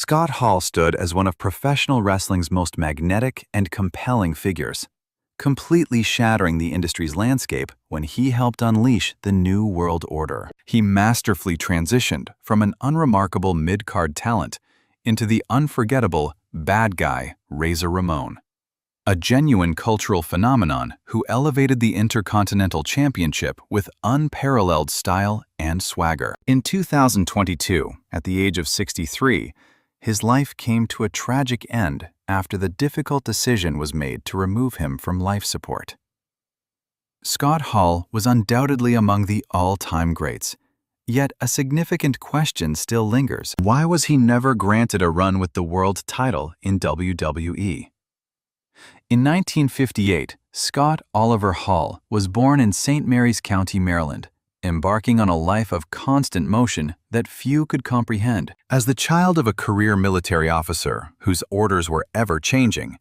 Scott Hall stood as one of professional wrestling's most magnetic and compelling figures, completely shattering the industry's landscape when he helped unleash the New World Order. He masterfully transitioned from an unremarkable mid-card talent into the unforgettable bad guy Razor Ramon, a genuine cultural phenomenon who elevated the Intercontinental Championship with unparalleled style and swagger. In 2022, at the age of 63, his life came to a tragic end after the difficult decision was made to remove him from life support. Scott Hall was undoubtedly among the all-time greats, yet a significant question still lingers. Why was he never granted a run with the world title in WWE? In 1958, Scott Oliver Hall was born in St. Mary's County, Maryland, embarking on a life of constant motion that few could comprehend. As the child of a career military officer whose orders were ever-changing,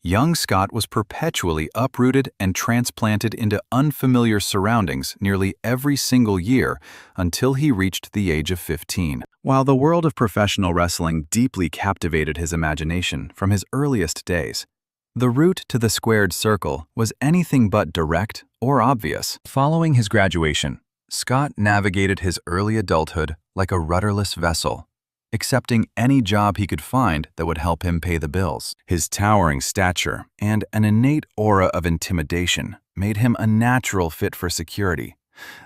young Scott was perpetually uprooted and transplanted into unfamiliar surroundings nearly every single year until he reached the age of 15. While the world of professional wrestling deeply captivated his imagination from his earliest days, the route to the squared circle was anything but direct or obvious. Following his graduation, Scott navigated his early adulthood like a rudderless vessel, accepting any job he could find that would help him pay the bills. His towering stature and an innate aura of intimidation made him a natural fit for security,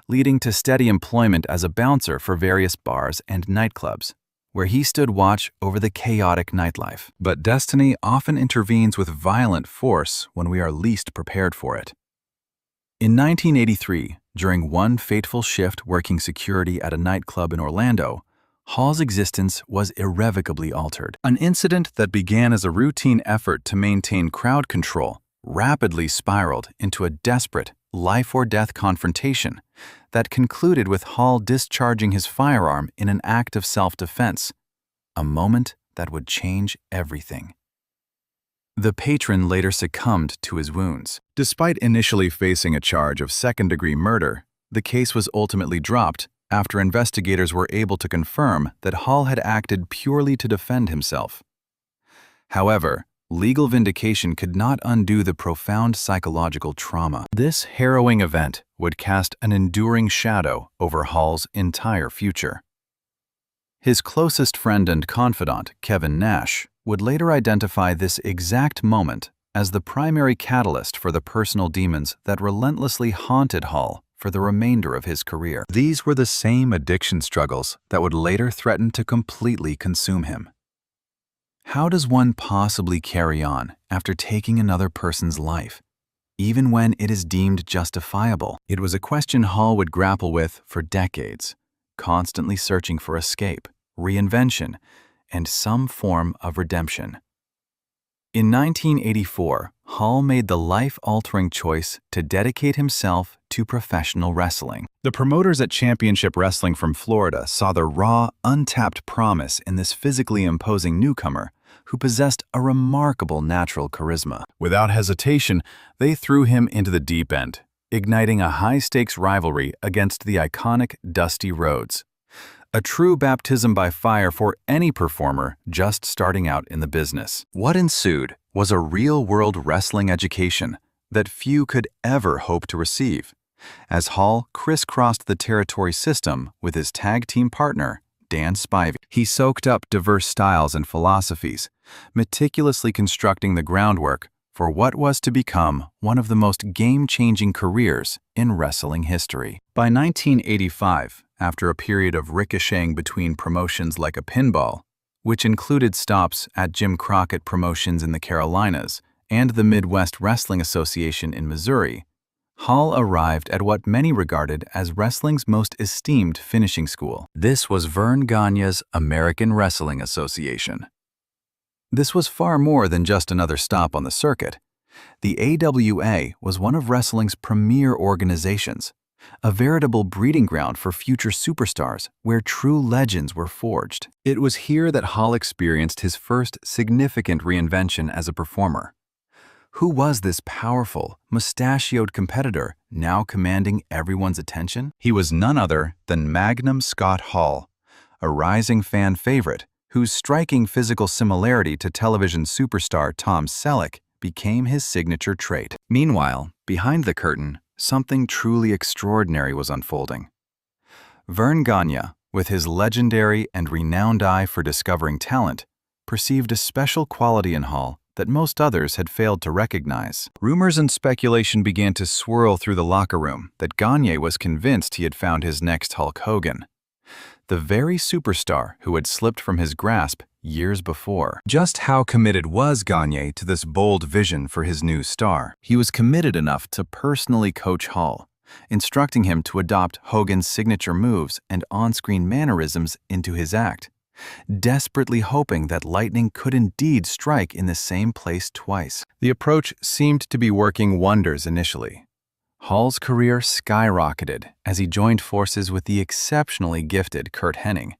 leading to steady employment as a bouncer for various bars and nightclubs, where he stood watch over the chaotic nightlife. But destiny often intervenes with violent force when we are least prepared for it. In 1983, during one fateful shift working security at a nightclub in Orlando, Hall's existence was irrevocably altered. An incident that began as a routine effort to maintain crowd control rapidly spiraled into a desperate, life-or-death confrontation that concluded with Hall discharging his firearm in an act of self-defense, a moment that would change everything. The patron later succumbed to his wounds. Despite initially facing a charge of second-degree murder, the case was ultimately dropped after investigators were able to confirm that Hall had acted purely to defend himself. However, legal vindication could not undo the profound psychological trauma. This harrowing event would cast an enduring shadow over Hall's entire future. His closest friend and confidant, Kevin Nash, would later identify this exact moment as the primary catalyst for the personal demons that relentlessly haunted Hall for the remainder of his career. These were the same addiction struggles that would later threaten to completely consume him. How does one possibly carry on after taking another person's life, even when it is deemed justifiable? It was a question Hall would grapple with for decades, constantly searching for escape, reinvention, and some form of redemption. In 1984, Hall made the life-altering choice to dedicate himself to professional wrestling. The promoters at Championship Wrestling from Florida saw the raw, untapped promise in this physically imposing newcomer who possessed a remarkable natural charisma. Without hesitation, they threw him into the deep end, igniting a high-stakes rivalry against the iconic Dusty Rhodes. A true baptism by fire for any performer just starting out in the business. What ensued was a real-world wrestling education that few could ever hope to receive, as Hall crisscrossed the territory system with his tag team partner, Dan Spivey. He soaked up diverse styles and philosophies, meticulously constructing the groundwork for what was to become one of the most game-changing careers in wrestling history. By 1985, after a period of ricocheting between promotions like a pinball, which included stops at Jim Crockett Promotions in the Carolinas and the Midwest Wrestling Association in Missouri, Hall arrived at what many regarded as wrestling's most esteemed finishing school. This was Vern Gagne's American Wrestling Association. This was far more than just another stop on the circuit. The AWA was one of wrestling's premier organizations, a veritable breeding ground for future superstars where true legends were forged. It was here that Hall experienced his first significant reinvention as a performer. Who was this powerful, mustachioed competitor now commanding everyone's attention? He was none other than Magnum Scott Hall, a rising fan favorite whose striking physical similarity to television superstar Tom Selleck became his signature trait. Meanwhile, behind the curtain, something truly extraordinary was unfolding. Vern Gagne, with his legendary and renowned eye for discovering talent, perceived a special quality in Hall that most others had failed to recognize. Rumors and speculation began to swirl through the locker room that Gagne was convinced he had found his next Hulk Hogan, the very superstar who had slipped from his grasp years before. Just how committed was Gagne to this bold vision for his new star? He was committed enough to personally coach Hall, instructing him to adopt Hogan's signature moves and on-screen mannerisms into his act, desperately hoping that lightning could indeed strike in the same place twice. The approach seemed to be working wonders initially. Hall's career skyrocketed as he joined forces with the exceptionally gifted Curt Hennig,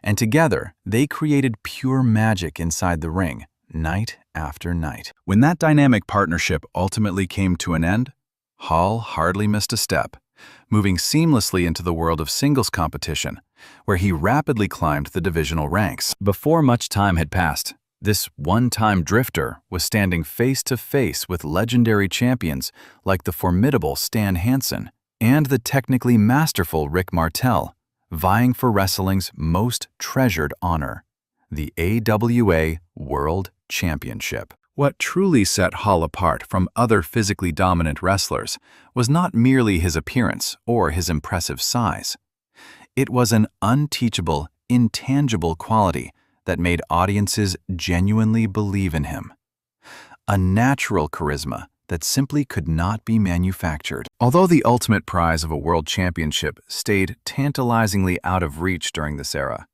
and together they created pure magic inside the ring, night after night. When that dynamic partnership ultimately came to an end, Hall hardly missed a step, moving seamlessly into the world of singles competition, where he rapidly climbed the divisional ranks. Before much time had passed, this one-time drifter was standing face-to-face with legendary champions like the formidable Stan Hansen and the technically masterful Rick Martel, vying for wrestling's most treasured honor, the AWA World Championship. What truly set Hall apart from other physically dominant wrestlers was not merely his appearance or his impressive size. It was an unteachable, intangible quality that made audiences genuinely believe in him. A natural charisma that simply could not be manufactured. Although the ultimate prize of a world championship stayed tantalizingly out of reach during this era,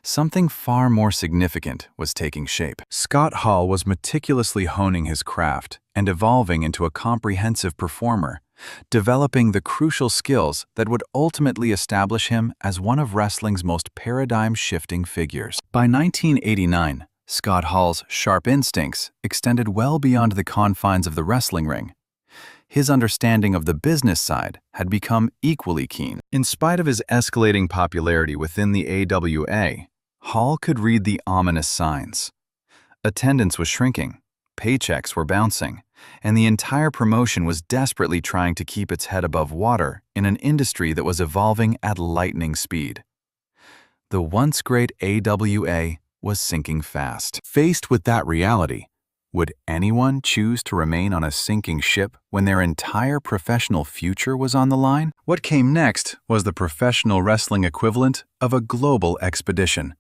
something far more significant was taking shape. Scott Hall was meticulously honing his craft and evolving into a comprehensive performer, developing the crucial skills that would ultimately establish him as one of wrestling's most paradigm-shifting figures. By 1989, Scott Hall's sharp instincts extended well beyond the confines of the wrestling ring. His understanding of the business side had become equally keen. In spite of his escalating popularity within the AWA, Hall could read the ominous signs. Attendance was shrinking, paychecks were bouncing, and the entire promotion was desperately trying to keep its head above water in an industry that was evolving at lightning speed. The once great AWA was sinking fast. Faced with that reality, would anyone choose to remain on a sinking ship when their entire professional future was on the line? What came next was the professional wrestling equivalent of a global expedition,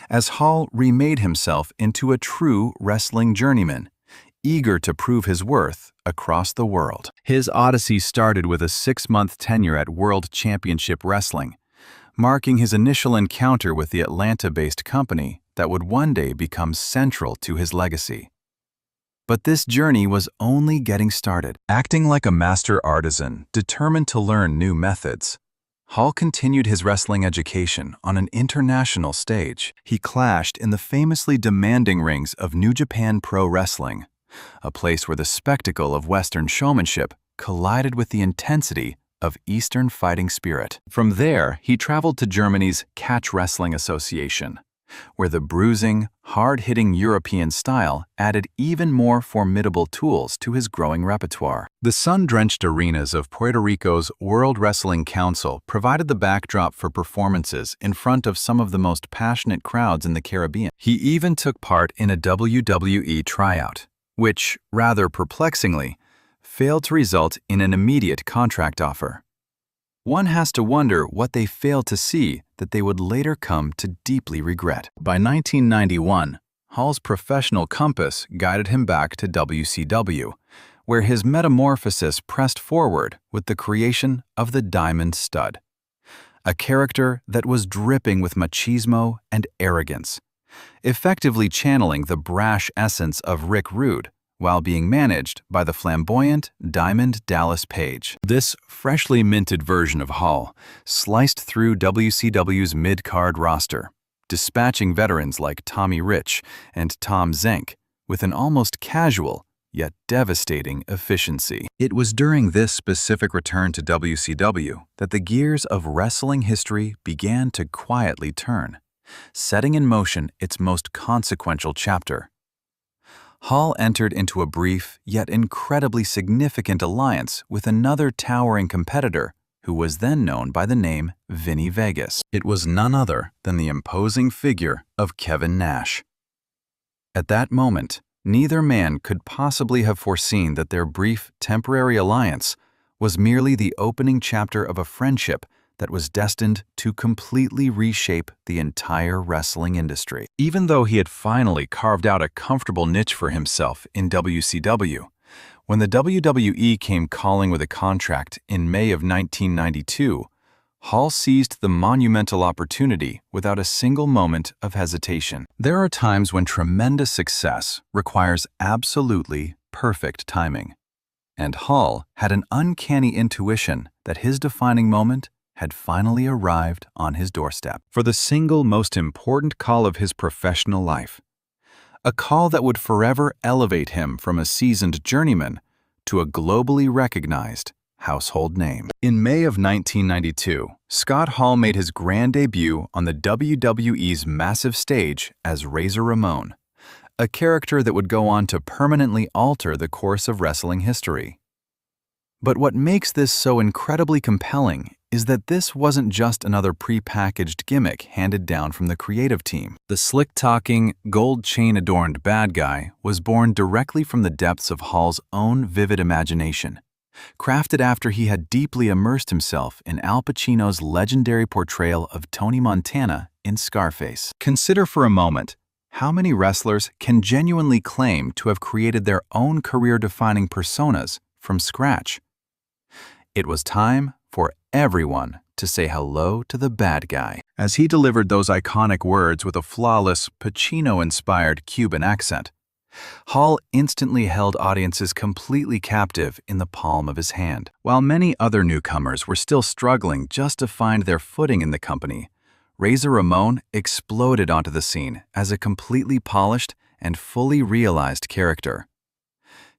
as Hall remade himself into a true wrestling journeyman, eager to prove his worth across the world. His odyssey started with a 6-month tenure at World Championship Wrestling, marking his initial encounter with the Atlanta-based company that would one day become central to his legacy. But this journey was only getting started. Acting like a master artisan, determined to learn new methods, Hall continued his wrestling education on an international stage. He clashed in the famously demanding rings of New Japan Pro Wrestling, a place where the spectacle of Western showmanship collided with the intensity of Eastern fighting spirit. From there, he traveled to Germany's Catch Wrestling Association, where the bruising, hard-hitting European style added even more formidable tools to his growing repertoire. The sun-drenched arenas of Puerto Rico's World Wrestling Council provided the backdrop for performances in front of some of the most passionate crowds in the Caribbean. He even took part in a WWE tryout, which, rather perplexingly, failed to result in an immediate contract offer. One has to wonder what they failed to see that they would later come to deeply regret. By 1991, Hall's professional compass guided him back to WCW, where his metamorphosis pressed forward with the creation of the Diamond Stud, a character that was dripping with machismo and arrogance, effectively channeling the brash essence of Rick Rude, while being managed by the flamboyant Diamond Dallas Page. This freshly minted version of Hall sliced through WCW's mid-card roster, dispatching veterans like Tommy Rich and Tom Zenk with an almost casual yet devastating efficiency. It was during this specific return to WCW that the gears of wrestling history began to quietly turn, setting in motion its most consequential chapter. Hall entered into a brief yet incredibly significant alliance with another towering competitor who was then known by the name Vinny Vegas. It was none other than the imposing figure of Kevin Nash. At that moment, neither man could possibly have foreseen that their brief, temporary alliance was merely the opening chapter of a friendship that was destined to completely reshape the entire wrestling industry. Even though he had finally carved out a comfortable niche for himself in WCW, when the WWE came calling with a contract in May of 1992, Hall seized the monumental opportunity without a single moment of hesitation. There are times when tremendous success requires absolutely perfect timing, and Hall had an uncanny intuition that his defining moment had finally arrived on his doorstep. For the single most important call of his professional life, a call that would forever elevate him from a seasoned journeyman to a globally recognized household name. In May of 1992, Scott Hall made his grand debut on the WWE's massive stage as Razor Ramon, a character that would go on to permanently alter the course of wrestling history. But what makes this so incredibly compelling is that this wasn't just another pre-packaged gimmick handed down from the creative team. The slick-talking, gold chain-adorned bad guy was born directly from the depths of Hall's own vivid imagination, crafted after he had deeply immersed himself in Al Pacino's legendary portrayal of Tony Montana in Scarface. Consider for a moment how many wrestlers can genuinely claim to have created their own career-defining personas from scratch. It was time for everyone to say hello to the bad guy. As he delivered those iconic words with a flawless, Pacino-inspired Cuban accent, Hall instantly held audiences completely captive in the palm of his hand. While many other newcomers were still struggling just to find their footing in the company, Razor Ramon exploded onto the scene as a completely polished and fully realized character.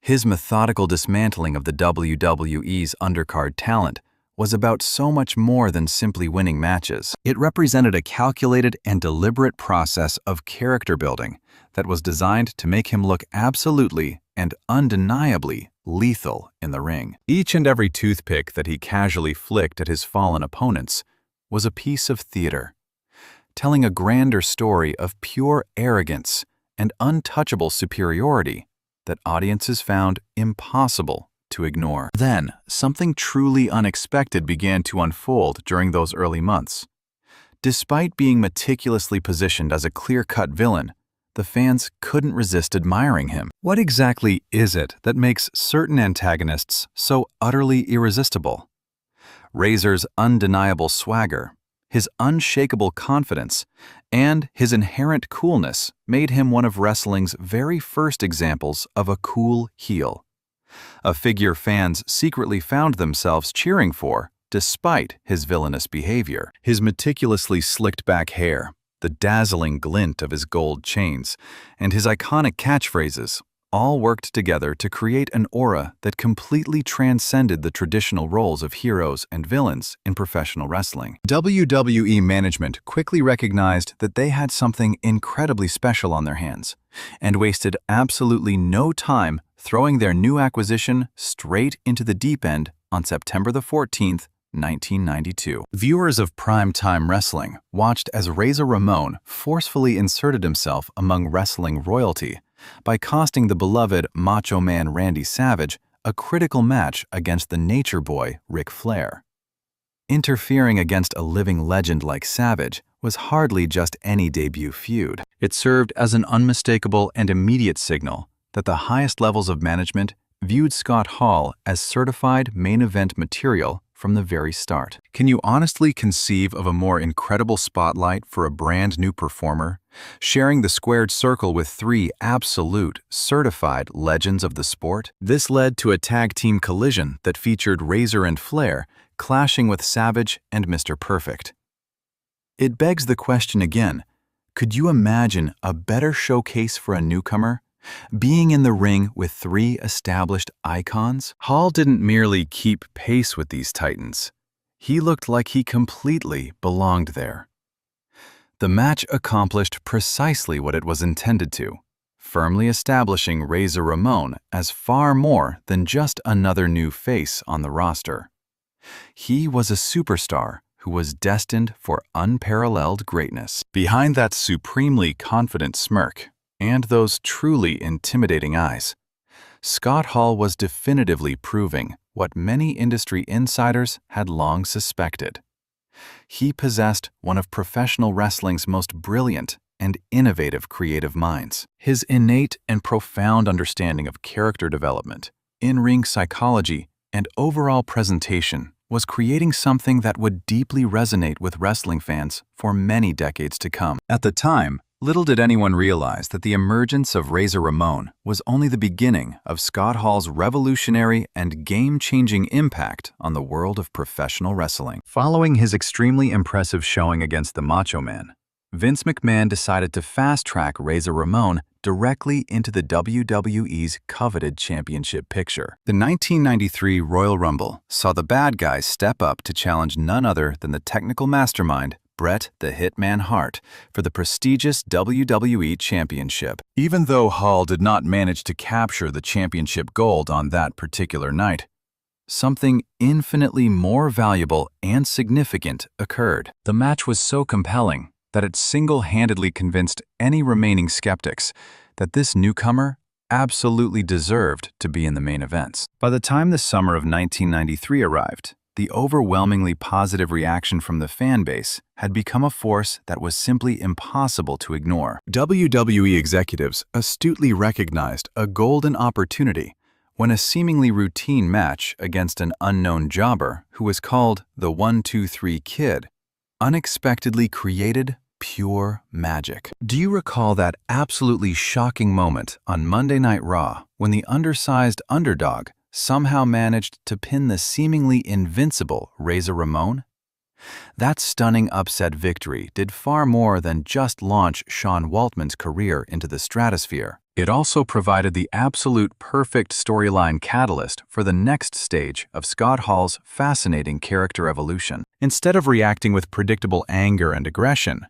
His methodical dismantling of the WWE's undercard talent was about so much more than simply winning matches. It represented a calculated and deliberate process of character building that was designed to make him look absolutely and undeniably lethal in the ring. Each and every toothpick that he casually flicked at his fallen opponents was a piece of theater, telling a grander story of pure arrogance and untouchable superiority that audiences found impossible to ignore. Then, something truly unexpected began to unfold during those early months. Despite being meticulously positioned as a clear-cut villain, the fans couldn't resist admiring him. What exactly is it that makes certain antagonists so utterly irresistible? Razor's undeniable swagger, his unshakable confidence, and his inherent coolness made him one of wrestling's very first examples of a cool heel. A figure fans secretly found themselves cheering for despite his villainous behavior. His meticulously slicked back hair, the dazzling glint of his gold chains, and his iconic catchphrases all worked together to create an aura that completely transcended the traditional roles of heroes and villains in professional wrestling. WWE management quickly recognized that they had something incredibly special on their hands, and wasted absolutely no time throwing their new acquisition straight into the deep end on September the 14th, 1992. Viewers of primetime wrestling watched as Razor Ramon forcefully inserted himself among wrestling royalty by costing the beloved Macho Man Randy Savage a critical match against the Nature Boy Ric Flair. Interfering against a living legend like Savage was hardly just any debut feud. It served as an unmistakable and immediate signal that the highest levels of management viewed Scott Hall as certified main event material from the very start. Can you honestly conceive of a more incredible spotlight for a brand new performer, sharing the squared circle with three absolute, certified legends of the sport? This led to a tag team collision that featured Razor and Flair clashing with Savage and Mr. Perfect. It begs the question again, could you imagine a better showcase for a newcomer? Being in the ring with three established icons? Hall didn't merely keep pace with these titans. He looked like he completely belonged there. The match accomplished precisely what it was intended to, firmly establishing Razor Ramon as far more than just another new face on the roster. He was a superstar who was destined for unparalleled greatness. Behind that supremely confident smirk and those truly intimidating eyes, Scott Hall was definitively proving what many industry insiders had long suspected. He possessed one of professional wrestling's most brilliant and innovative creative minds. His innate and profound understanding of character development, in-ring psychology, and overall presentation was creating something that would deeply resonate with wrestling fans for many decades to come. At the time, little did anyone realize that the emergence of Razor Ramon was only the beginning of Scott Hall's revolutionary and game-changing impact on the world of professional wrestling. Following his extremely impressive showing against the Macho Man, Vince McMahon decided to fast-track Razor Ramon directly into the WWE's coveted championship picture. The 1993 Royal Rumble saw the bad guys step up to challenge none other than the technical mastermind, Bret the Hitman Hart, for the prestigious WWE Championship. Even though Hall did not manage to capture the championship gold on that particular night, something infinitely more valuable and significant occurred. The match was so compelling that it single-handedly convinced any remaining skeptics that this newcomer absolutely deserved to be in the main events. By the time the summer of 1993 arrived, the overwhelmingly positive reaction from the fan base had become a force that was simply impossible to ignore. WWE executives astutely recognized a golden opportunity when a seemingly routine match against an unknown jobber who was called the 1-2-3 Kid unexpectedly created pure magic. Do you recall that absolutely shocking moment on Monday Night Raw when the undersized underdog somehow managed to pin the seemingly invincible Razor Ramon? That stunning upset victory did far more than just launch Sean Waltman's career into the stratosphere. It also provided the absolute perfect storyline catalyst for the next stage of Scott Hall's fascinating character evolution. Instead of reacting with predictable anger and aggression,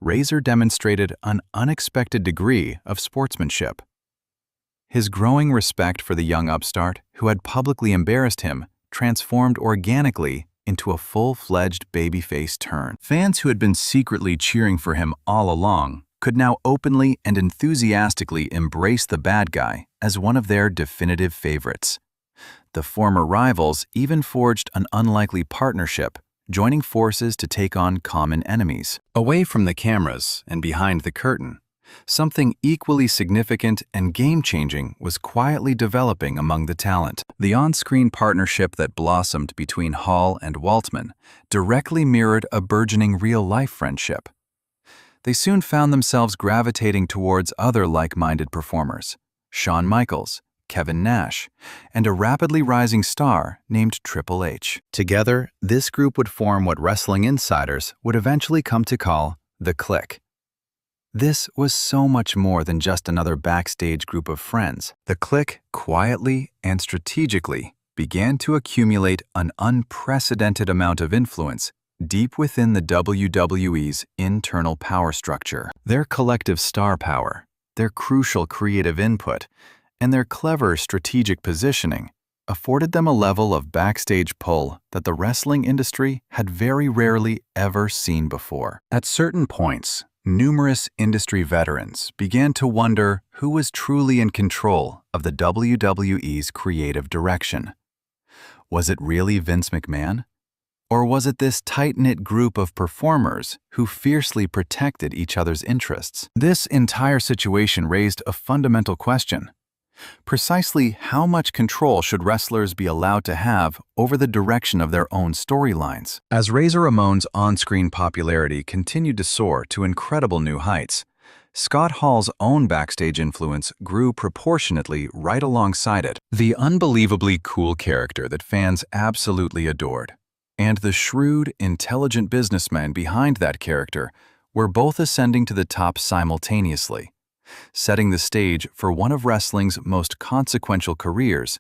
Razor demonstrated an unexpected degree of sportsmanship. His growing respect for the young upstart who had publicly embarrassed him transformed organically into a full-fledged babyface turn. Fans who had been secretly cheering for him all along could now openly and enthusiastically embrace the bad guy as one of their definitive favorites. The former rivals even forged an unlikely partnership, joining forces to take on common enemies. Away from the cameras and behind the curtain, something equally significant and game-changing was quietly developing among the talent. The on-screen partnership that blossomed between Hall and Waltman directly mirrored a burgeoning real-life friendship. They soon found themselves gravitating towards other like-minded performers, Shawn Michaels, Kevin Nash, and a rapidly rising star named Triple H. Together, this group would form what wrestling insiders would eventually come to call the Clique. This was so much more than just another backstage group of friends. The Clique quietly and strategically began to accumulate an unprecedented amount of influence deep within the WWE's internal power structure. Their collective star power, their crucial creative input, and their clever strategic positioning afforded them a level of backstage pull that the wrestling industry had very rarely ever seen before. At certain points, numerous industry veterans began to wonder who was truly in control of the WWE's creative direction. Was it really Vince McMahon? Or was it this tight-knit group of performers who fiercely protected each other's interests? This entire situation raised a fundamental question. Precisely how much control should wrestlers be allowed to have over the direction of their own storylines? As Razor Ramon's on-screen popularity continued to soar to incredible new heights, Scott Hall's own backstage influence grew proportionately right alongside it. The unbelievably cool character that fans absolutely adored, and the shrewd, intelligent businessman behind that character were both ascending to the top simultaneously, setting the stage for one of wrestling's most consequential careers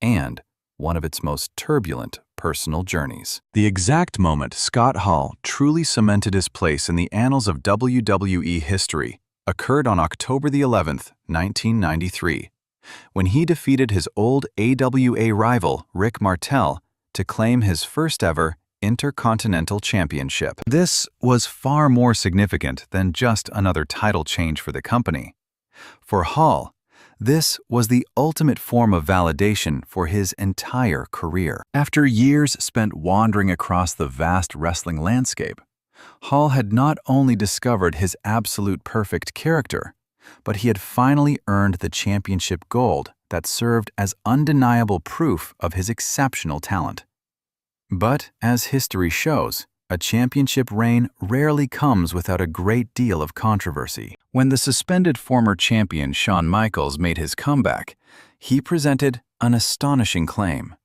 and one of its most turbulent personal journeys. The exact moment Scott Hall truly cemented his place in the annals of WWE history occurred on October the 11th, 1993, when he defeated his old AWA rival Rick Martel to claim his first-ever Intercontinental Championship. This was far more significant than just another title change for the company. For Hall, this was the ultimate form of validation for his entire career. After years spent wandering across the vast wrestling landscape, Hall had not only discovered his absolute perfect character, but he had finally earned the championship gold that served as undeniable proof of his exceptional talent. But, as history shows, a championship reign rarely comes without a great deal of controversy. When the suspended former champion Shawn Michaels made his comeback, he presented an astonishing claim,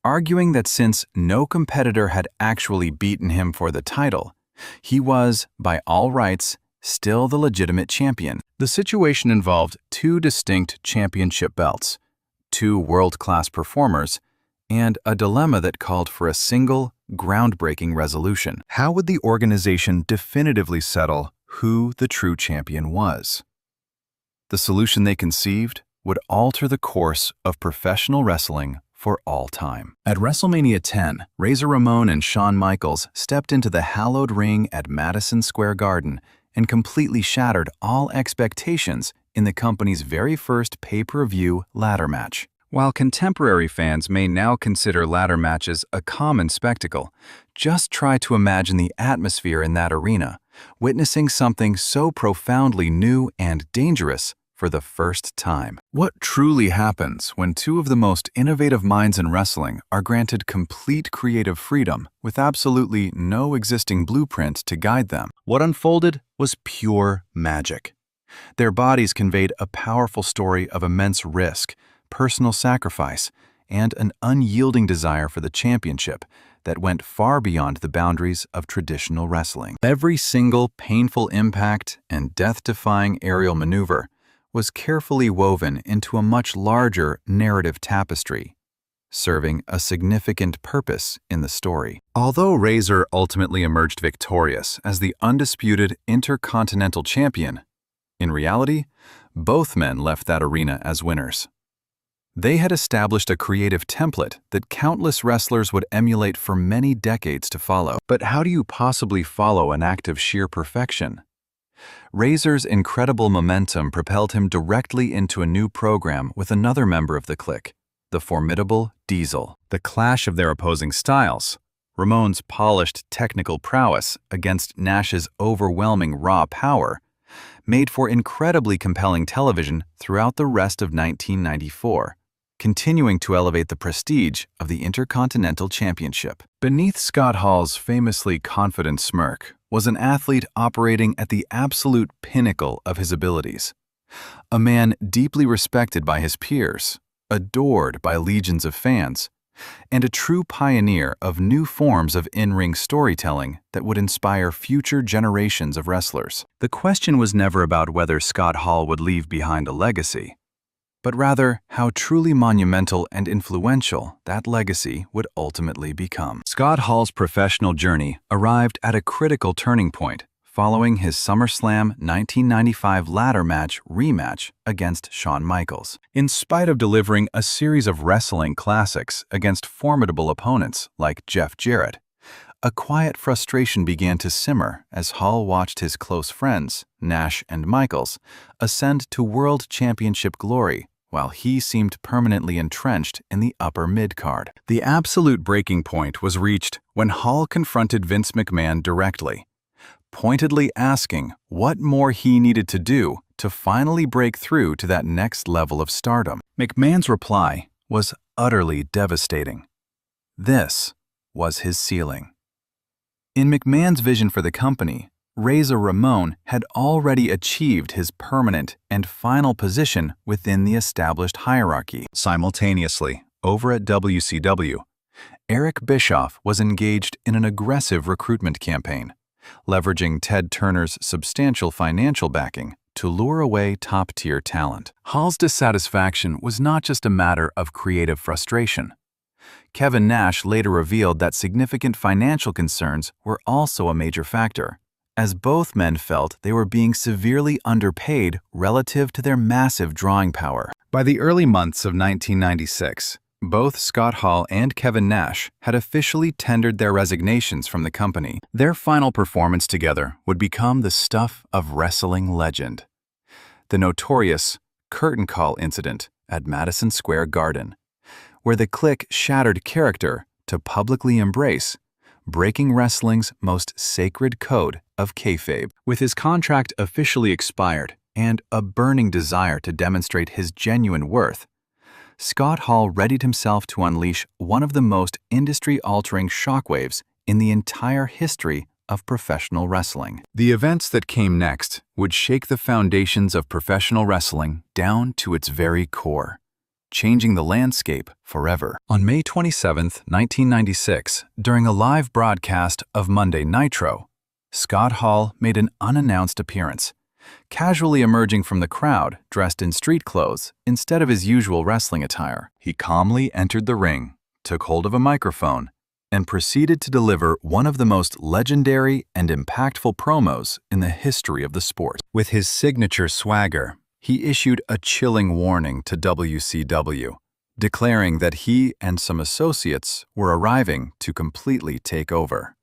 arguing that since no competitor had actually beaten him for the title, he was, by all rights, still the legitimate champion. The situation involved two distinct championship belts, two world-class performers, and a dilemma that called for a single, groundbreaking resolution. How would the organization definitively settle who the true champion was? The solution they conceived would alter the course of professional wrestling for all time. At WrestleMania 10, Razor Ramon and Shawn Michaels stepped into the hallowed ring at Madison Square Garden and completely shattered all expectations in the company's very first pay-per-view ladder match. While contemporary fans may now consider ladder matches a common spectacle, just try to imagine the atmosphere in that arena, witnessing something so profoundly new and dangerous for the first time. What truly happens when two of the most innovative minds in wrestling are granted complete creative freedom with absolutely no existing blueprint to guide them? What unfolded was pure magic. Their bodies conveyed a powerful story of immense risk, personal sacrifice, and an unyielding desire for the championship that went far beyond the boundaries of traditional wrestling. Every single painful impact and death-defying aerial maneuver was carefully woven into a much larger narrative tapestry, serving a significant purpose in the story. Although Razor ultimately emerged victorious as the undisputed Intercontinental Champion, in reality, both men left that arena as winners. They had established a creative template that countless wrestlers would emulate for many decades to follow. But how do you possibly follow an act of sheer perfection? Razor's incredible momentum propelled him directly into a new program with another member of the clique, the formidable Diesel. The clash of their opposing styles, Ramon's polished technical prowess against Nash's overwhelming raw power, made for incredibly compelling television throughout the rest of 1994. Continuing to elevate the prestige of the Intercontinental Championship. Beneath Scott Hall's famously confident smirk was an athlete operating at the absolute pinnacle of his abilities. A man deeply respected by his peers, adored by legions of fans, and a true pioneer of new forms of in-ring storytelling that would inspire future generations of wrestlers. The question was never about whether Scott Hall would leave behind a legacy, but rather how truly monumental and influential that legacy would ultimately become. Scott Hall's professional journey arrived at a critical turning point following his SummerSlam 1995 ladder match rematch against Shawn Michaels. In spite of delivering a series of wrestling classics against formidable opponents like Jeff Jarrett, a quiet frustration began to simmer as Hall watched his close friends, Nash and Michaels, ascend to World Championship glory, while he seemed permanently entrenched in the upper mid-card. The absolute breaking point was reached when Hall confronted Vince McMahon directly, pointedly asking what more he needed to do to finally break through to that next level of stardom. McMahon's reply was utterly devastating. This was his ceiling. In McMahon's vision for the company, Razor Ramon had already achieved his permanent and final position within the established hierarchy. Simultaneously, over at WCW, Eric Bischoff was engaged in an aggressive recruitment campaign, leveraging Ted Turner's substantial financial backing to lure away top-tier talent. Hall's dissatisfaction was not just a matter of creative frustration. Kevin Nash later revealed that significant financial concerns were also a major factor, as both men felt they were being severely underpaid relative to their massive drawing power. By the early months of 1996, both Scott Hall and Kevin Nash had officially tendered their resignations from the company. Their final performance together would become the stuff of wrestling legend: the notorious curtain call incident at Madison Square Garden, where the Clique shattered character to publicly embrace breaking wrestling's most sacred code of kayfabe. With his contract officially expired and a burning desire to demonstrate his genuine worth, Scott Hall readied himself to unleash one of the most industry-altering shockwaves in the entire history of professional wrestling. The events that came next would shake the foundations of professional wrestling down to its very core, changing the landscape forever. On May 27, 1996, during a live broadcast of Monday Nitro, Scott Hall made an unannounced appearance, casually emerging from the crowd dressed in street clothes instead of his usual wrestling attire. He calmly entered the ring, took hold of a microphone, and proceeded to deliver one of the most legendary and impactful promos in the history of the sport. With his signature swagger, he issued a chilling warning to WCW, declaring that he and some associates were arriving to completely take over.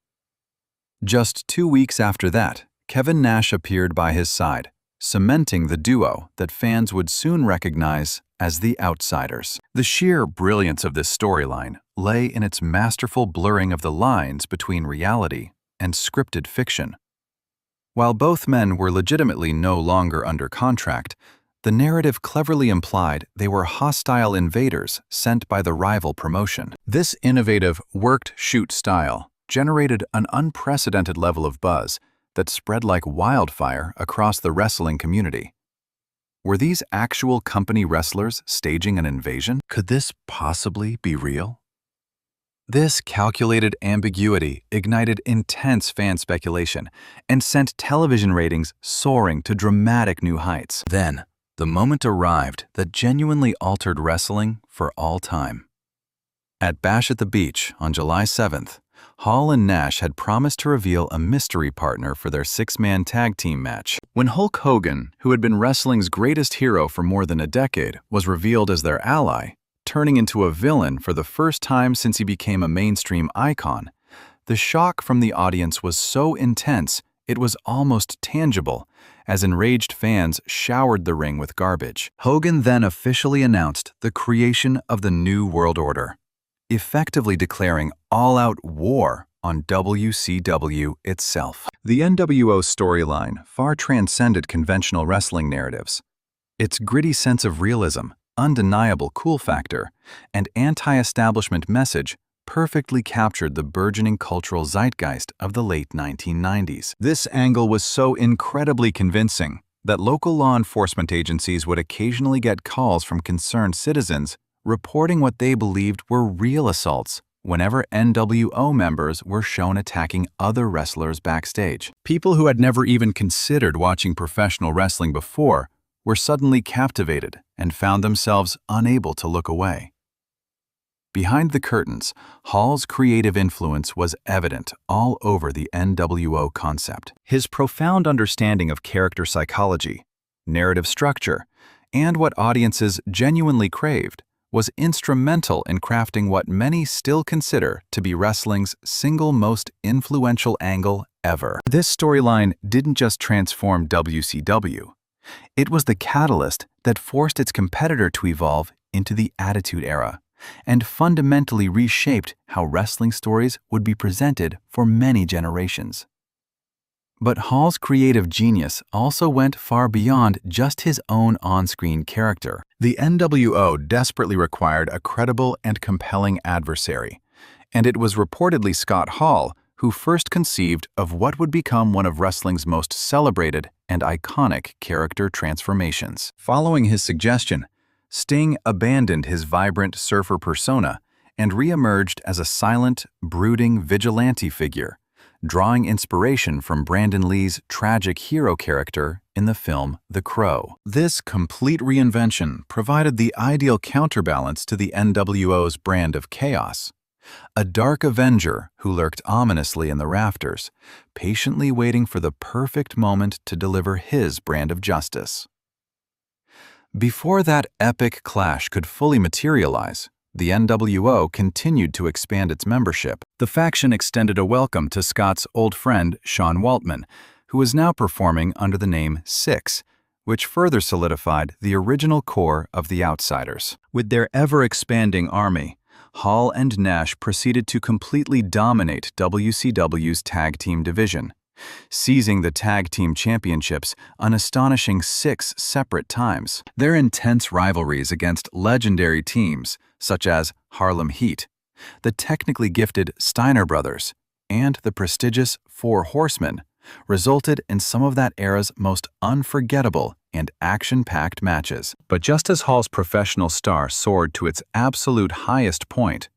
Just 2 weeks after that, Kevin Nash appeared by his side, cementing the duo that fans would soon recognize as the Outsiders. The sheer brilliance of this storyline lay in its masterful blurring of the lines between reality and scripted fiction. While both men were legitimately no longer under contract, the narrative cleverly implied they were hostile invaders sent by the rival promotion. This innovative worked-shoot style generated an unprecedented level of buzz that spread like wildfire across the wrestling community. Were these actual company wrestlers staging an invasion? Could this possibly be real? This calculated ambiguity ignited intense fan speculation and sent television ratings soaring to dramatic new heights. Then, the moment arrived that genuinely altered wrestling for all time. At Bash at the Beach on July 7th, Hall and Nash had promised to reveal a mystery partner for their six-man tag team match. When Hulk Hogan, who had been wrestling's greatest hero for more than a decade, was revealed as their ally, turning into a villain for the first time since he became a mainstream icon, the shock from the audience was so intense it was almost tangible, as enraged fans showered the ring with garbage. Hogan then officially announced the creation of the New World Order, effectively declaring all-out war on WCW itself. The NWO storyline far transcended conventional wrestling narratives. Its gritty sense of realism, undeniable cool factor, and anti-establishment message perfectly captured the burgeoning cultural zeitgeist of the late 1990s. This angle was so incredibly convincing that local law enforcement agencies would occasionally get calls from concerned citizens reporting what they believed were real assaults whenever NWO members were shown attacking other wrestlers backstage. People who had never even considered watching professional wrestling before were suddenly captivated and found themselves unable to look away. Behind the curtains, Hall's creative influence was evident all over the NWO concept. His profound understanding of character psychology, narrative structure, and what audiences genuinely craved was instrumental in crafting what many still consider to be wrestling's single most influential angle ever. This storyline didn't just transform WCW. It was the catalyst that forced its competitor to evolve into the Attitude Era and fundamentally reshaped how wrestling stories would be presented for many generations. But Hall's creative genius also went far beyond just his own on-screen character. The NWO desperately required a credible and compelling adversary, and it was reportedly Scott Hall who first conceived of what would become one of wrestling's most celebrated and iconic character transformations. Following his suggestion, Sting abandoned his vibrant surfer persona and re-emerged as a silent, brooding vigilante figure, drawing inspiration from Brandon Lee's tragic hero character in the film The Crow. This complete reinvention provided the ideal counterbalance to the NWO's brand of chaos. A dark avenger who lurked ominously in the rafters, patiently waiting for the perfect moment to deliver his brand of justice. Before that epic clash could fully materialize, the NWO continued to expand its membership. The faction extended a welcome to Scott's old friend, Sean Waltman, who was now performing under the name Six, which further solidified the original core of the Outsiders. With their ever-expanding army, Hall and Nash proceeded to completely dominate WCW's tag team division, seizing the tag team championships an astonishing 6 separate times. Their intense rivalries against legendary teams such as Harlem Heat, the technically gifted Steiner Brothers, and the prestigious Four Horsemen resulted in some of that era's most unforgettable and action-packed matches. But just as Hall's professional star soared to its absolute highest point,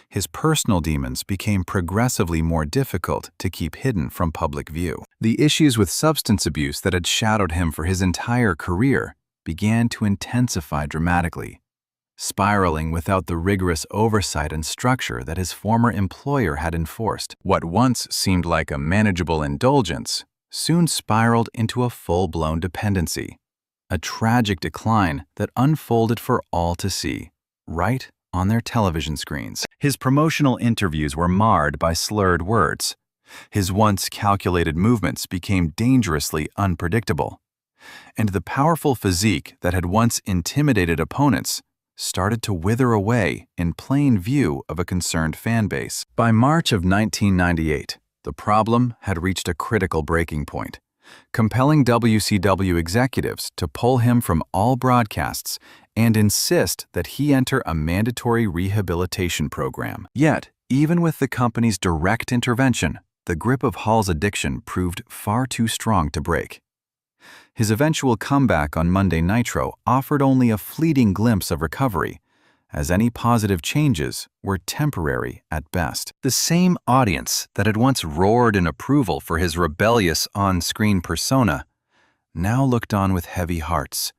his personal demons became progressively more difficult to keep hidden from public view. The issues with substance abuse that had shadowed him for his entire career began to intensify dramatically, spiraling without the rigorous oversight and structure that his former employer had enforced. What once seemed like a manageable indulgence soon spiraled into a full-blown dependency, a tragic decline that unfolded for all to see, right on their television screens. His promotional interviews were marred by slurred words. His once calculated movements became dangerously unpredictable. And the powerful physique that had once intimidated opponents started to wither away in plain view of a concerned fan base. By March of 1998, the problem had reached a critical breaking point, compelling WCW executives to pull him from all broadcasts and insist that he enter a mandatory rehabilitation program. Yet, even with the company's direct intervention, the grip of Hall's addiction proved far too strong to break. His eventual comeback on Monday Nitro offered only a fleeting glimpse of recovery, as any positive changes were temporary at best. The same audience that had once roared in approval for his rebellious on-screen persona now looked on with heavy hearts,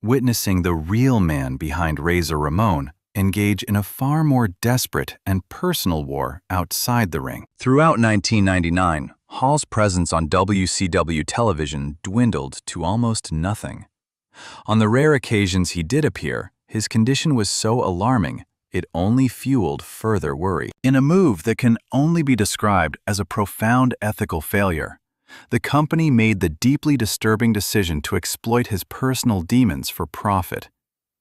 witnessing the real man behind Razor Ramon engage in a far more desperate and personal war outside the ring. Throughout 1999, Hall's presence on WCW television dwindled to almost nothing. On the rare occasions he did appear, his condition was so alarming, it only fueled further worry. In a move that can only be described as a profound ethical failure, the company made the deeply disturbing decision to exploit his personal demons for profit,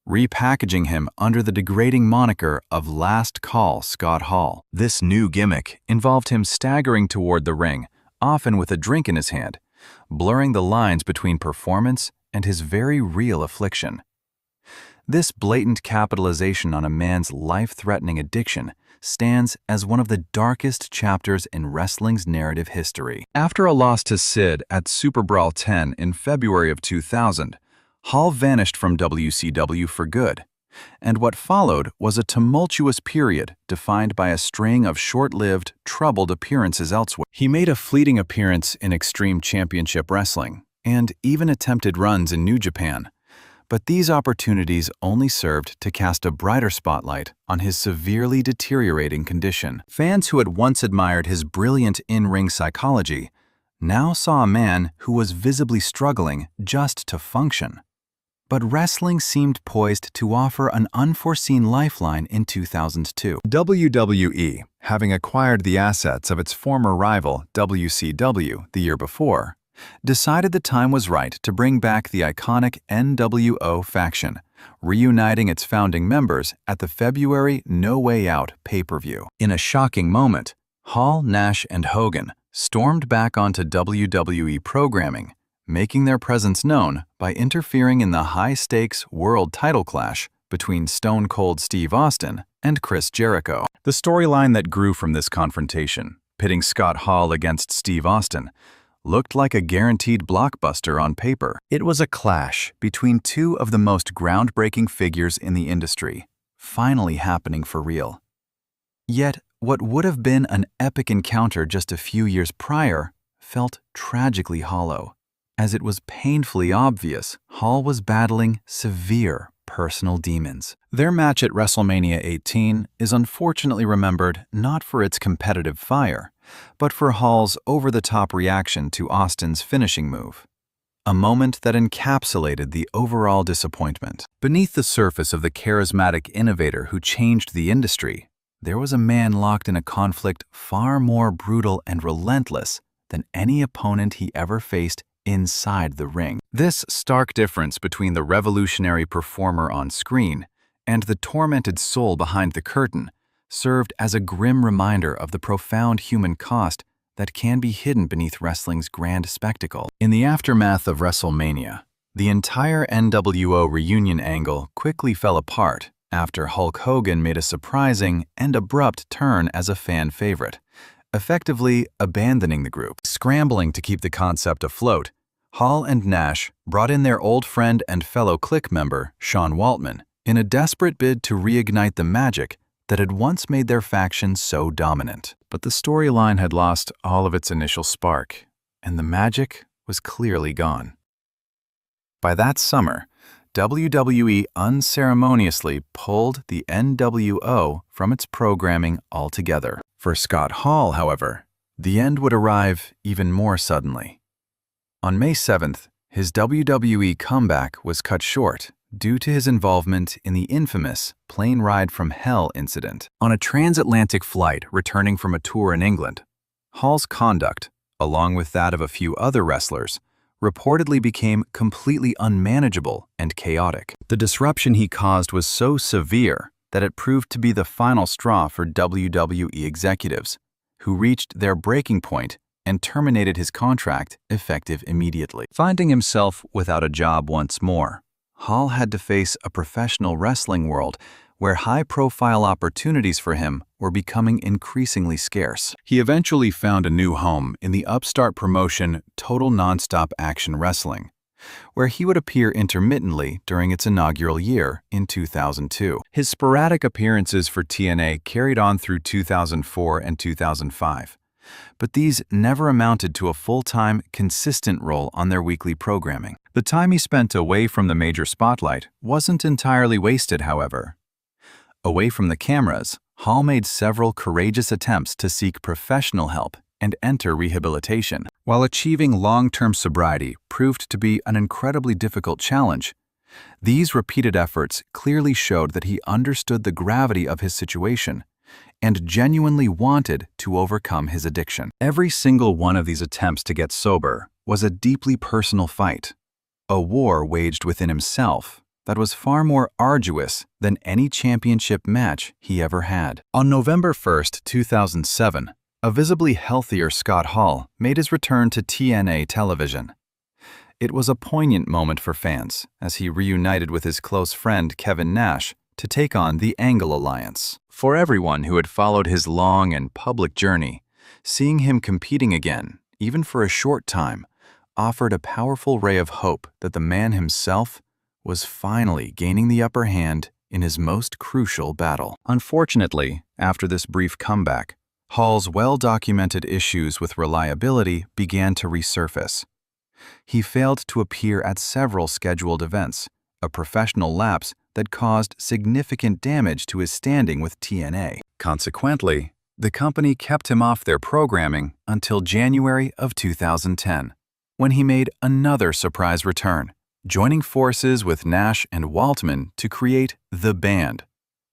repackaging him under the degrading moniker of Last Call Scott Hall. This new gimmick involved him staggering toward the ring, often with a drink in his hand, blurring the lines between performance and his very real affliction. This blatant capitalization on a man's life-threatening addiction stands as one of the darkest chapters in wrestling's narrative history. After a loss to Sid at Super Brawl 10 in February of 2000, Hall vanished from WCW for good, and what followed was a tumultuous period defined by a string of short-lived, troubled appearances elsewhere. He made a fleeting appearance in Extreme Championship Wrestling, and even attempted runs in New Japan, but these opportunities only served to cast a brighter spotlight on his severely deteriorating condition. Fans who had once admired his brilliant in-ring psychology now saw a man who was visibly struggling just to function. But wrestling seemed poised to offer an unforeseen lifeline in 2002. WWE, having acquired the assets of its former rival WCW the year before, decided the time was right to bring back the iconic NWO faction, reuniting its founding members at the February No Way Out pay-per-view. In a shocking moment, Hall, Nash, and Hogan stormed back onto WWE programming, making their presence known by interfering in the high-stakes world title clash between Stone Cold Steve Austin and Chris Jericho. The storyline that grew from this confrontation, pitting Scott Hall against Steve Austin, looked like a guaranteed blockbuster on paper. It was a clash between two of the most groundbreaking figures in the industry, finally happening for real. Yet, what would have been an epic encounter just a few years prior felt tragically hollow. as it was painfully obvious Hall was battling severe personal demons. Their match at WrestleMania 18 is unfortunately remembered not for its competitive fire, but for Hall's over-the-top reaction to Austin's finishing move. A moment that encapsulated the overall disappointment. Beneath the surface of the charismatic innovator who changed the industry, there was a man locked in a conflict far more brutal and relentless than any opponent he ever faced inside the ring. This stark difference between the revolutionary performer on screen and the tormented soul behind the curtain served as a grim reminder of the profound human cost that can be hidden beneath wrestling's grand spectacle. In the aftermath of WrestleMania, the entire NWO reunion angle quickly fell apart after Hulk Hogan made a surprising and abrupt turn as a fan favorite, effectively abandoning the group. Scrambling to keep the concept afloat, Hall and Nash brought in their old friend and fellow Clique member, Sean Waltman, in a desperate bid to reignite the magic that had once made their faction so dominant. But the storyline had lost all of its initial spark, and the magic was clearly gone. By that summer, WWE unceremoniously pulled the NWO from its programming altogether. For Scott Hall, however, the end would arrive even more suddenly. On May 7th, his WWE comeback was cut short due to his involvement in the infamous plane ride from hell incident. On a transatlantic flight returning from a tour in England, Hall's conduct, along with that of a few other wrestlers, reportedly became completely unmanageable and chaotic. The disruption he caused was so severe that it proved to be the final straw for WWE executives, who reached their breaking point and terminated his contract effective immediately. Finding himself without a job once more, Hall had to face a professional wrestling world where high-profile opportunities for him were becoming increasingly scarce. He eventually found a new home in the upstart promotion Total Nonstop Action Wrestling, where he would appear intermittently during its inaugural year in 2002. His sporadic appearances for TNA carried on through 2004 and 2005, but these never amounted to a full-time, consistent role on their weekly programming. The time he spent away from the major spotlight wasn't entirely wasted, however. Away from the cameras, Hall made several courageous attempts to seek professional help and enter rehabilitation. While achieving long-term sobriety proved to be an incredibly difficult challenge, these repeated efforts clearly showed that he understood the gravity of his situation and genuinely wanted to overcome his addiction. Every single one of these attempts to get sober was a deeply personal fight, a war waged within himself that was far more arduous than any championship match he ever had. On November 1st, 2007, a visibly healthier Scott Hall made his return to TNA television. It was a poignant moment for fans as he reunited with his close friend Kevin Nash to take on the Angle Alliance. For everyone who had followed his long and public journey, seeing him competing again, even for a short time, offered a powerful ray of hope that the man himself was finally gaining the upper hand in his most crucial battle. Unfortunately, after this brief comeback, Hall's well-documented issues with reliability began to resurface. He failed to appear at several scheduled events, a professional lapse that caused significant damage to his standing with TNA. Consequently, the company kept him off their programming until January of 2010, when he made another surprise return, joining forces with Nash and Waltman to create The Band,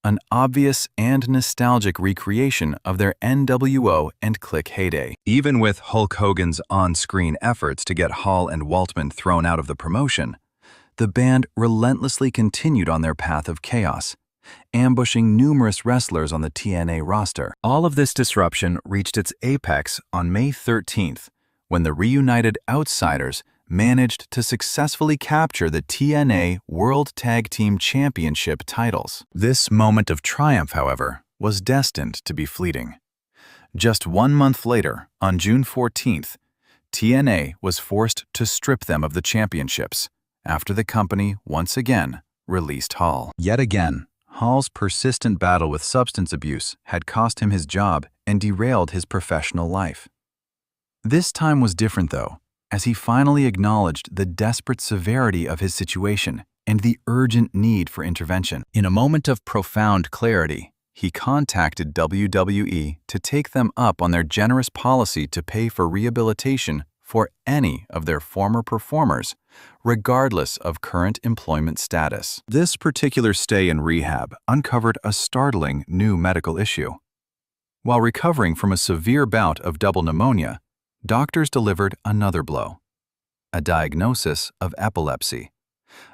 an obvious and nostalgic recreation of their NWO and Clique heyday. Even with Hulk Hogan's on-screen efforts to get Hall and Waltman thrown out of the promotion, the band relentlessly continued on their path of chaos, ambushing numerous wrestlers on the TNA roster. All of this disruption reached its apex on May 13th, when the reunited Outsiders managed to successfully capture the TNA World Tag Team Championship titles. This moment of triumph, however, was destined to be fleeting. Just 1 month later, on June 14th, TNA was forced to strip them of the championships after the company once again released Hall. Yet again, Hall's persistent battle with substance abuse had cost him his job and derailed his professional life. This time was different, though, as he finally acknowledged the desperate severity of his situation and the urgent need for intervention. In a moment of profound clarity, he contacted WWE to take them up on their generous policy to pay for rehabilitation for any of their former performers, regardless of current employment status. This particular stay in rehab uncovered a startling new medical issue. While recovering from a severe bout of double pneumonia, doctors delivered another blow: a diagnosis of epilepsy,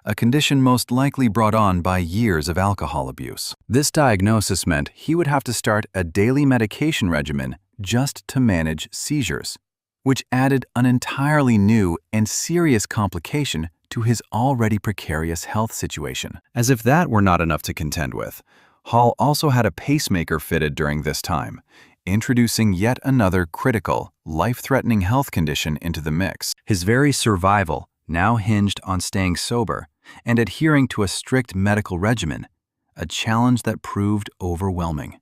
a condition most likely brought on by years of alcohol abuse. This diagnosis meant he would have to start a daily medication regimen just to manage seizures, which added an entirely new and serious complication to his already precarious health situation. As if that were not enough to contend with, Hall also had a pacemaker fitted during this time, introducing yet another critical, life-threatening health condition into the mix. His very survival now hinged on staying sober and adhering to a strict medical regimen, a challenge that proved overwhelming.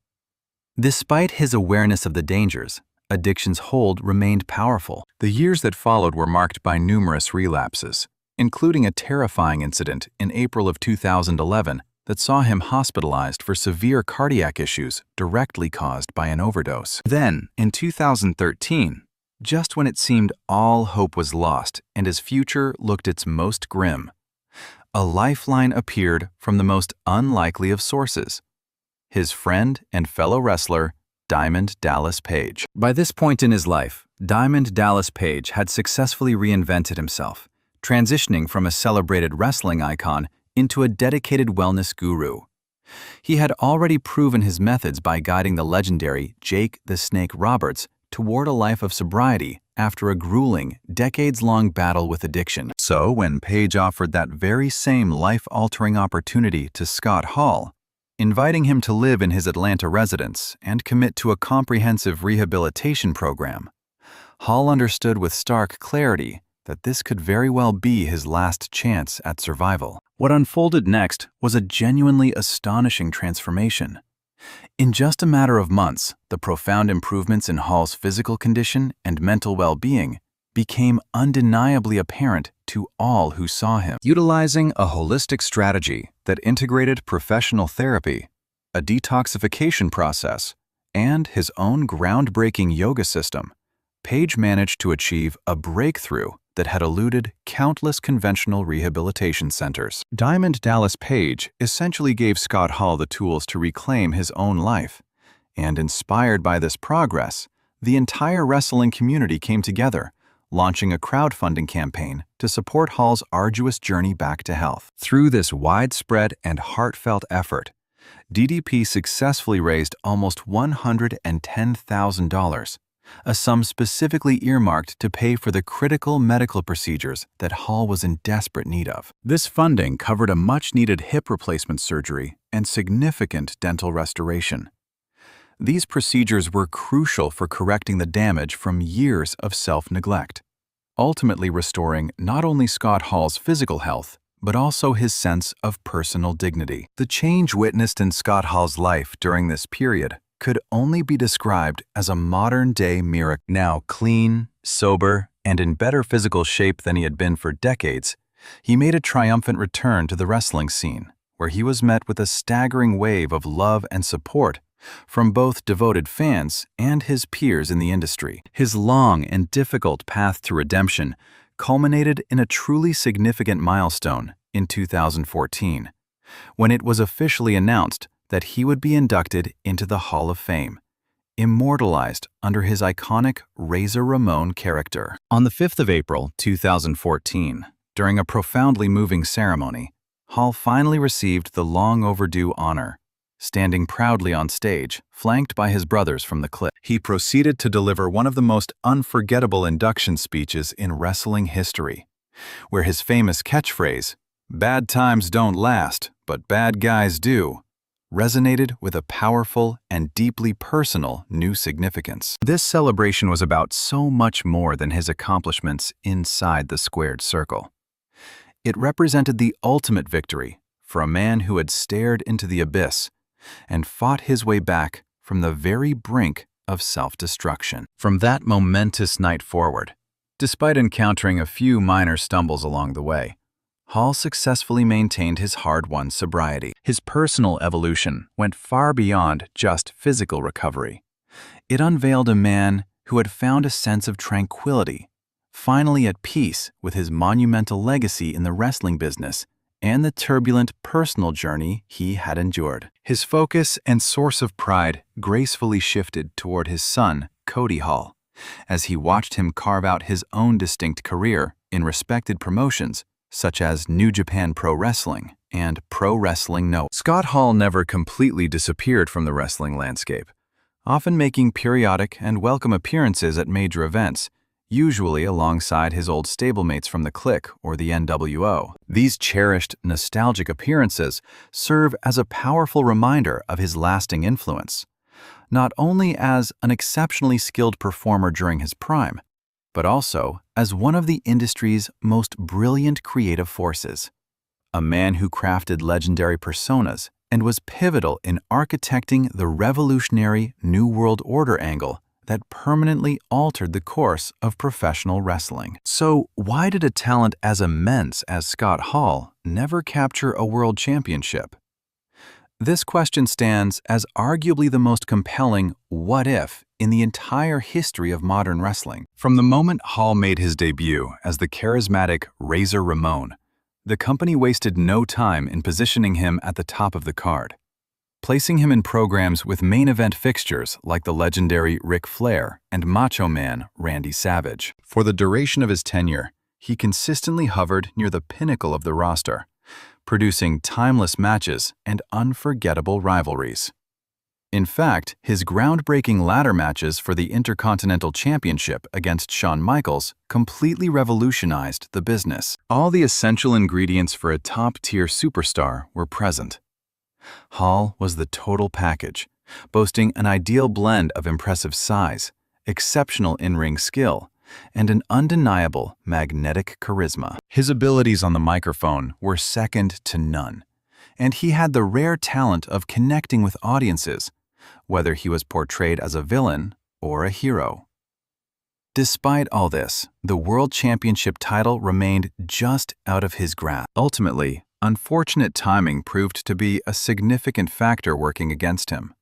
Despite his awareness of the dangers, addiction's hold remained powerful. The years that followed were marked by numerous relapses, including a terrifying incident in April of 2011 that saw him hospitalized for severe cardiac issues directly caused by an overdose. Then, in 2013, just when it seemed all hope was lost and his future looked its most grim, a lifeline appeared from the most unlikely of sources: his friend and fellow wrestler, Diamond Dallas Page. By this point in his life, Diamond Dallas Page had successfully reinvented himself, transitioning from a celebrated wrestling icon into a dedicated wellness guru. He had already proven his methods by guiding the legendary Jake the Snake Roberts toward a life of sobriety after a grueling, decades-long battle with addiction. So when Page offered that very same life-altering opportunity to Scott Hall, inviting him to live in his Atlanta residence and commit to a comprehensive rehabilitation program, Hall understood with stark clarity that this could very well be his last chance at survival. What unfolded next was a genuinely astonishing transformation. In just a matter of months, the profound improvements in Hall's physical condition and mental well-being became undeniably apparent to all who saw him. Utilizing a holistic strategy that integrated professional therapy, a detoxification process, and his own groundbreaking yoga system, Page managed to achieve a breakthrough that had eluded countless conventional rehabilitation centers. Diamond Dallas Page essentially gave Scott Hall the tools to reclaim his own life, and inspired by this progress, the entire wrestling community came together, launching a crowdfunding campaign to support Hall's arduous journey back to health. Through this widespread and heartfelt effort, DDP successfully raised almost $110,000, a sum specifically earmarked to pay for the critical medical procedures that Hall was in desperate need of. This funding covered a much-needed hip replacement surgery and significant dental restoration. These procedures were crucial for correcting the damage from years of self-neglect, ultimately restoring not only Scott Hall's physical health, but also his sense of personal dignity. The change witnessed in Scott Hall's life during this period could only be described as a modern-day miracle. Now clean, sober, and in better physical shape than he had been for decades, he made a triumphant return to the wrestling scene, where he was met with a staggering wave of love and support from both devoted fans and his peers in the industry. His long and difficult path to redemption culminated in a truly significant milestone in 2014, when it was officially announced that he would be inducted into the Hall of Fame, immortalized under his iconic Razor Ramon character. On the 5th of April, 2014, during a profoundly moving ceremony, Hall finally received the long-overdue honor. Standing proudly on stage, flanked by his brothers from the clip, he proceeded to deliver one of the most unforgettable induction speeches in wrestling history, where his famous catchphrase, "Bad times don't last, but bad guys do," resonated with a powerful and deeply personal new significance. This celebration was about so much more than his accomplishments inside the squared circle. It represented the ultimate victory for a man who had stared into the abyss and fought his way back from the very brink of self-destruction. From that momentous night forward, Despite encountering a few minor stumbles along the way, Hall successfully maintained his hard-won sobriety. His personal evolution went far beyond just physical recovery. It unveiled a man who had found a sense of tranquility, finally at peace with his monumental legacy in the wrestling business and the turbulent personal journey he had endured. His focus and source of pride gracefully shifted toward his son, Cody Hall, as he watched him carve out his own distinct career in respected promotions such as New Japan Pro Wrestling and Pro Wrestling No. Scott Hall never completely disappeared from the wrestling landscape, often making periodic and welcome appearances at major events, usually alongside his old stablemates from the Clique or the NWO. These cherished, nostalgic appearances serve as a powerful reminder of his lasting influence, not only as an exceptionally skilled performer during his prime, but also as one of the industry's most brilliant creative forces. A man who crafted legendary personas and was pivotal in architecting the revolutionary New World Order angle that permanently altered the course of professional wrestling. So why did a talent as immense as Scott Hall never capture a world championship? This question stands as arguably the most compelling what if in the entire history of modern wrestling. From the moment Hall made his debut as the charismatic Razor Ramon, the company wasted no time in positioning him at the top of the card, placing him in programs with main event fixtures like the legendary Ric Flair and Macho Man Randy Savage. For the duration of his tenure, he consistently hovered near the pinnacle of the roster, producing timeless matches and unforgettable rivalries. In fact, his groundbreaking ladder matches for the Intercontinental Championship against Shawn Michaels completely revolutionized the business. All the essential ingredients for a top-tier superstar were present. Hall was the total package, boasting an ideal blend of impressive size, exceptional in-ring skill, and an undeniable magnetic charisma. His abilities on the microphone were second to none, and he had the rare talent of connecting with audiences, whether he was portrayed as a villain or a hero. Despite all this, the World Championship title remained just out of his grasp. Ultimately, unfortunate timing proved to be a significant factor working against him.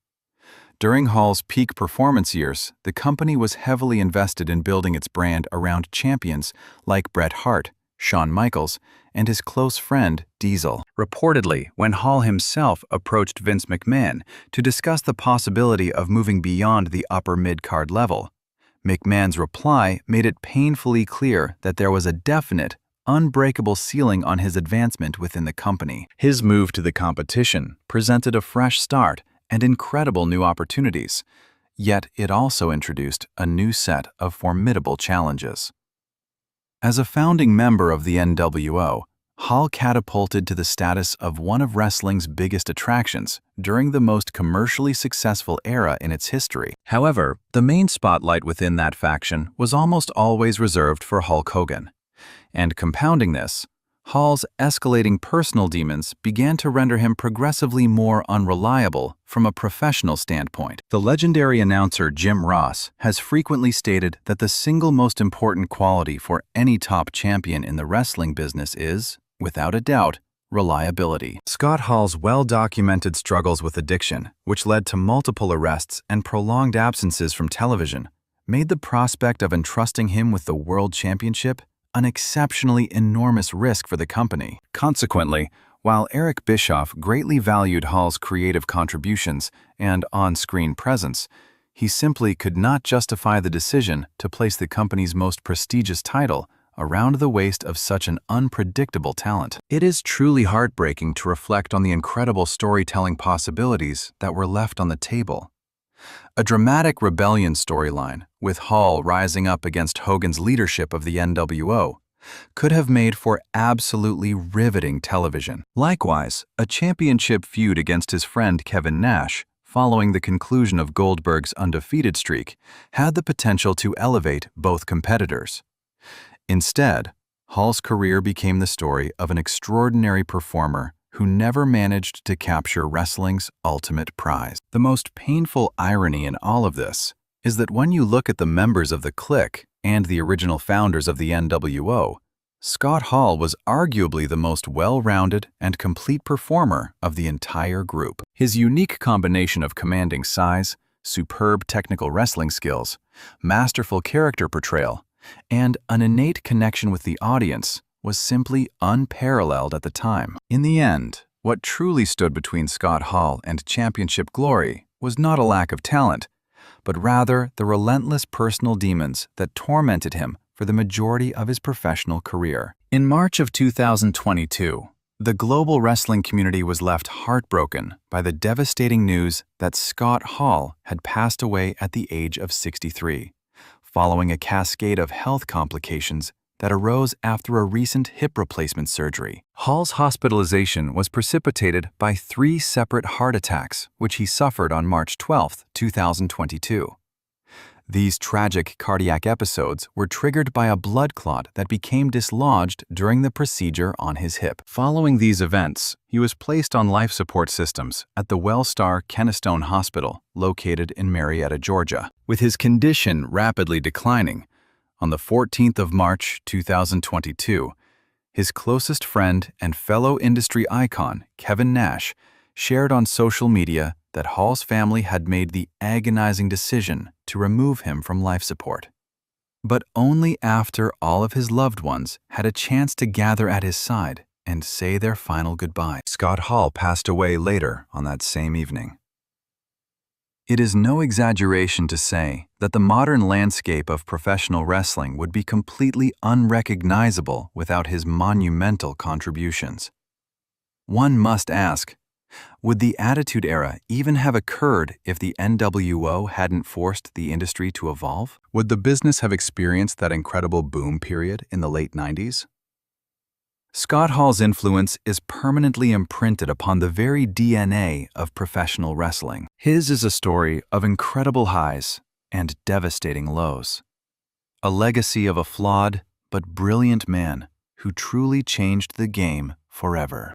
During Hall's peak performance years, the company was heavily invested in building its brand around champions like Bret Hart, Shawn Michaels, and his close friend Diesel. Reportedly, when Hall himself approached Vince McMahon to discuss the possibility of moving beyond the upper mid-card level, McMahon's reply made it painfully clear that there was a definite, unbreakable ceiling on his advancement within the company. His move to the competition presented a fresh start and incredible new opportunities, yet it also introduced a new set of formidable challenges. As a founding member of the NWO, Hall catapulted to the status of one of wrestling's biggest attractions during the most commercially successful era in its history. However, the main spotlight within that faction was almost always reserved for Hulk Hogan. And compounding this, Hall's escalating personal demons began to render him progressively more unreliable from a professional standpoint. The legendary announcer Jim Ross has frequently stated that the single most important quality for any top champion in the wrestling business is, without a doubt, reliability. Scott Hall's well-documented struggles with addiction, which led to multiple arrests and prolonged absences from television, made the prospect of entrusting him with the World Championship an exceptionally enormous risk for the company. Consequently, while Eric Bischoff greatly valued Hall's creative contributions and on-screen presence, he simply could not justify the decision to place the company's most prestigious title around the waist of such an unpredictable talent. It is truly heartbreaking to reflect on the incredible storytelling possibilities that were left on the table. A dramatic rebellion storyline, with Hall rising up against Hogan's leadership of the NWO, could have made for absolutely riveting television. Likewise, a championship feud against his friend Kevin Nash, following the conclusion of Goldberg's undefeated streak, had the potential to elevate both competitors. Instead, Hall's career became the story of an extraordinary performer who never managed to capture wrestling's ultimate prize. The most painful irony in all of this is that when you look at the members of the Clique and the original founders of the NWO, Scott Hall was arguably the most well-rounded and complete performer of the entire group. His unique combination of commanding size, superb technical wrestling skills, masterful character portrayal, and an innate connection with the audience was simply unparalleled at the time. In the end, what truly stood between Scott Hall and championship glory was not a lack of talent, but rather the relentless personal demons that tormented him for the majority of his professional career. In March of 2022, the global wrestling community was left heartbroken by the devastating news that Scott Hall had passed away at the age of 63, following a cascade of health complications that arose after a recent hip replacement surgery. Hall's hospitalization was precipitated by 3 separate heart attacks, which he suffered on March 12, 2022. These tragic cardiac episodes were triggered by a blood clot that became dislodged during the procedure on his hip. Following these events, he was placed on life support systems at the Wellstar Kennestone Hospital, located in Marietta, Georgia. With his condition rapidly declining, on the 14th of March 2022, his closest friend and fellow industry icon, Kevin Nash, shared on social media that Hall's family had made the agonizing decision to remove him from life support. But only after all of his loved ones had a chance to gather at his side and say their final goodbye. Scott Hall passed away later on that same evening. It is no exaggeration to say that the modern landscape of professional wrestling would be completely unrecognizable without his monumental contributions. One must ask, would the Attitude Era even have occurred if the NWO hadn't forced the industry to evolve? Would the business have experienced that incredible boom period in the late 90s? Scott Hall's influence is permanently imprinted upon the very DNA of professional wrestling. His is a story of incredible highs and devastating lows. A legacy of a flawed but brilliant man who truly changed the game forever.